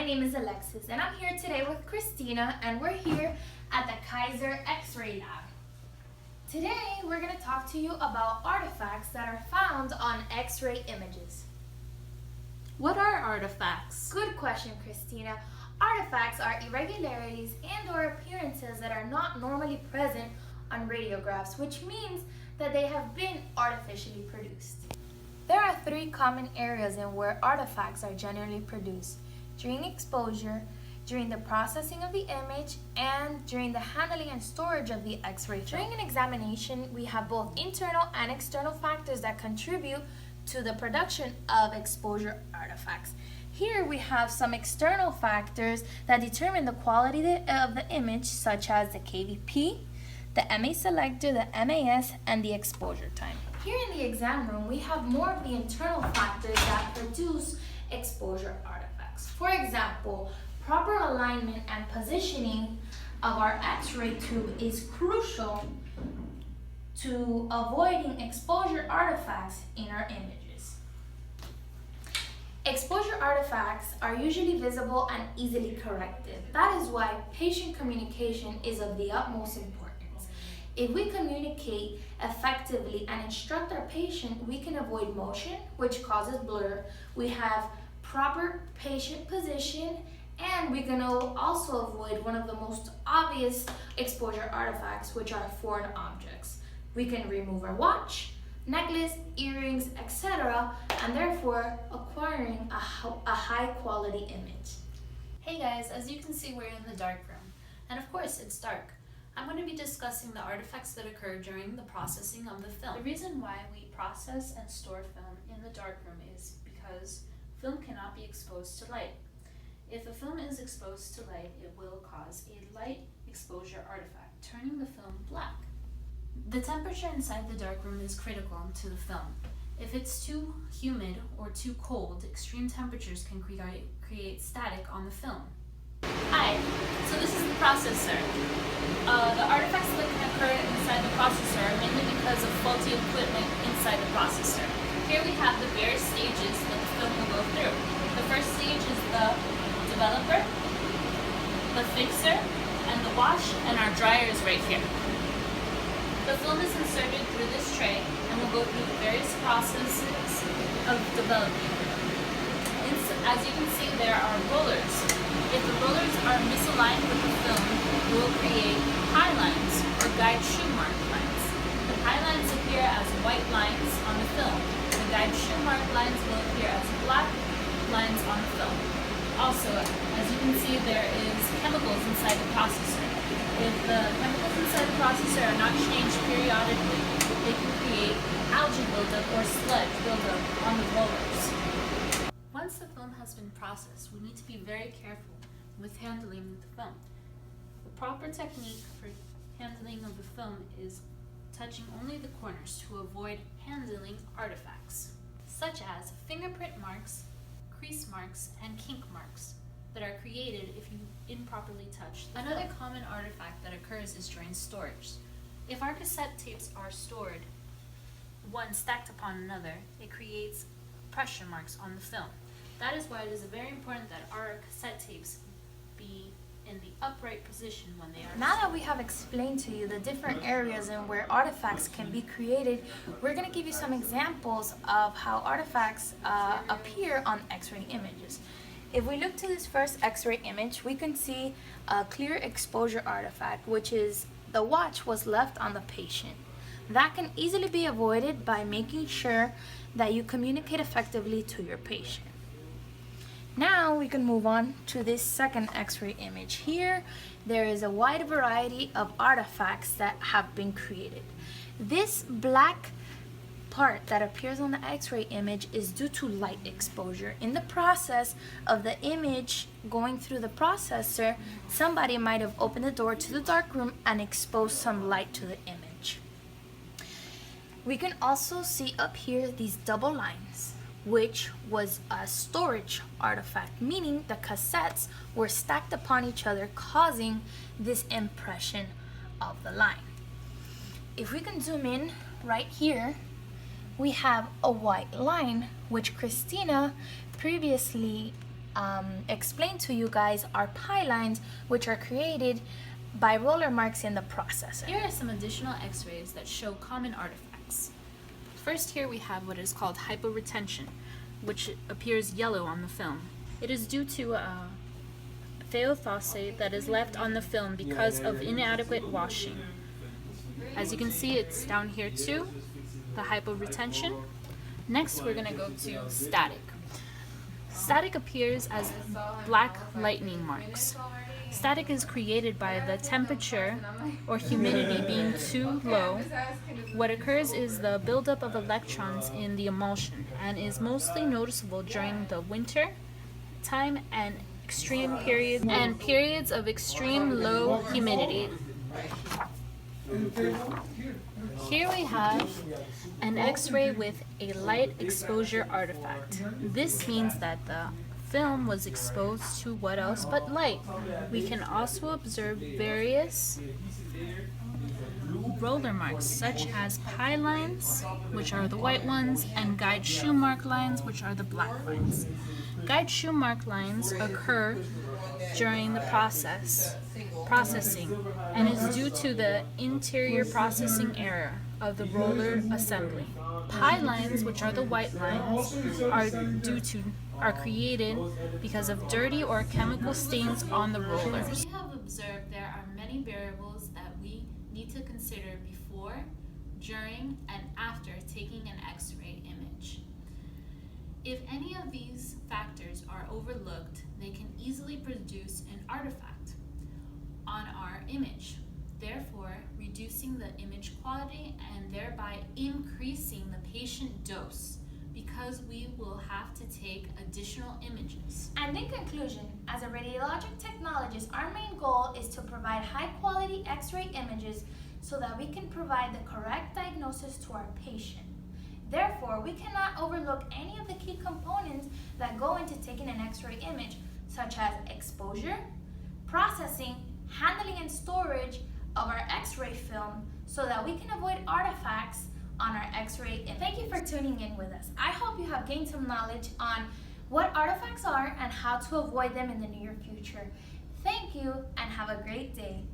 name is Alexis and I'm here today with Cristina and we're here at the Kaiser X-ray lab. Today we're going to talk to you about artifacts that are found on X-ray images. What are artifacts? Good question, Cristina. Artifacts are irregularities and or appearances that are not normally present on radiographs, which means that they have been artificially produced. There are three common areas in where artifacts are generally produced: during exposure, during the processing of the image, and during the handling and storage of the X-ray film. During an examination, we have both internal and external factors that contribute to the production of exposure artifacts. Here we have some external factors that determine the quality of the image, such as the KVP, the MA selector, the MAS, and the exposure time. Here in the exam room, we have more of the internal factors that produce exposure artifacts. For example, proper alignment and positioning of our X-ray tube is crucial to avoiding exposure artifacts in our images. Exposure artifacts are usually visible and easily corrected. That is why patient communication is of the utmost importance. If we communicate effectively and instruct our patient, we can avoid motion, which causes blur. We have proper patient position, and we can also avoid one of the most obvious exposure artifacts, which are foreign objects. We can remove our watch, necklace, earrings, etc., and therefore acquiring a high quality image. Hey guys, as you can see, we're in the dark room. And of course, it's dark. I'm going to be discussing the artifacts that occur during the processing of the film. The reason why we process and store film in the dark room is because film cannot be exposed to light. If a film is exposed to light, it will cause a light exposure artifact, turning the film black. The temperature inside the dark room is critical to the film. If it's too humid or too cold, extreme temperatures can create static on the film. Hi, so this is the processor. The artifacts that can occur inside the processor are mainly because of faulty equipment inside the processor. Here we have the various stages that the film will go through. The first stage is the developer, the fixer, and the wash, and our dryer is right here. The film is inserted through this tray and will go through the various processes of developing. As you can see, there are rollers. If the rollers are misaligned with the film, it will create high lines or guide shoe mark lines. The high lines appear as white lines on the film. The guide shoe mark lines will appear as black lines on the film. Also, as you can see, there is chemicals inside the processor. If the chemicals inside the processor are not changed periodically, they can create algae buildup or sludge buildup on the rollers. Once the film has been processed, we need to be very careful with handling the film. The proper technique for handling of the film is touching only the corners to avoid handling artifacts, such as fingerprint marks, crease marks, and kink marks that are created if you improperly touch the film. Another common artifact that occurs is during storage. If our cassette tapes are stored, one stacked upon another, it creates pressure marks on the film. That is why it is very important that our cassette tapes be in the upright position when they are Now that we have explained to you the different areas in where artifacts can be created, we're going to give you some examples of how artifacts appear on X-ray images. If we look to this first X-ray image, we can see a clear exposure artifact, which is the watch was left on the patient. That can easily be avoided by making sure that you communicate effectively to your patient. Now we can move on to this second X-ray image. Here, there is a wide variety of artifacts that have been created. This black part that appears on the X-ray image is due to light exposure. In the process of the image going through the processor, somebody might have opened the door to the dark room and exposed some light to the image. We can also see up here these double lines, which was a storage artifact, meaning the cassettes were stacked upon each other, causing this impression of the line. If we can zoom in right here, we have a white line, which Cristina previously explain to you guys are pylines, which are created by roller marks in the processor. Here are some additional x-rays that show common artifacts. First, here we have what is called hyporetention, which appears yellow on the film. It is due to a thiophosphate that is left on the film because of inadequate washing. As you can see, it's down here too, the hyporetention. Next, we're going to go to static. Static appears as black lightning marks. Static is created by the temperature or humidity being too low. What occurs is the buildup of electrons in the emulsion and is mostly noticeable during the winter time and periods of extreme low humidity. Here we have an X-ray with a light exposure artifact. This means that the film was exposed to what else but light. We can also observe various roller marks such as pie lines, which are the white ones, and guide shoe mark lines, which are the black lines. Guide shoe mark lines occur during the processing and is due to the interior processing error of the roller assembly. Pie lines, which are the white lines, are created because of dirty or chemical stains on the rollers. We have observed there are many variables that we need to consider before, during, and after taking an X-ray image. If any of these factors are overlooked, they can easily produce an artifact on our image, therefore reducing the image quality and thereby increasing the patient dose, because we will have to take additional images. And in conclusion, as a radiologic technologist, our main goal is to provide high-quality X-ray images so that we can provide the correct diagnosis to our patient. Therefore, we cannot overlook any of the key components that go into taking an X-ray image, such as exposure, processing, handling and storage of our X-ray film so that we can avoid artifacts on our X-ray image. Thank you for tuning in with us. I hope you have gained some knowledge on what artifacts are and how to avoid them in the near future. Thank you and have a great day.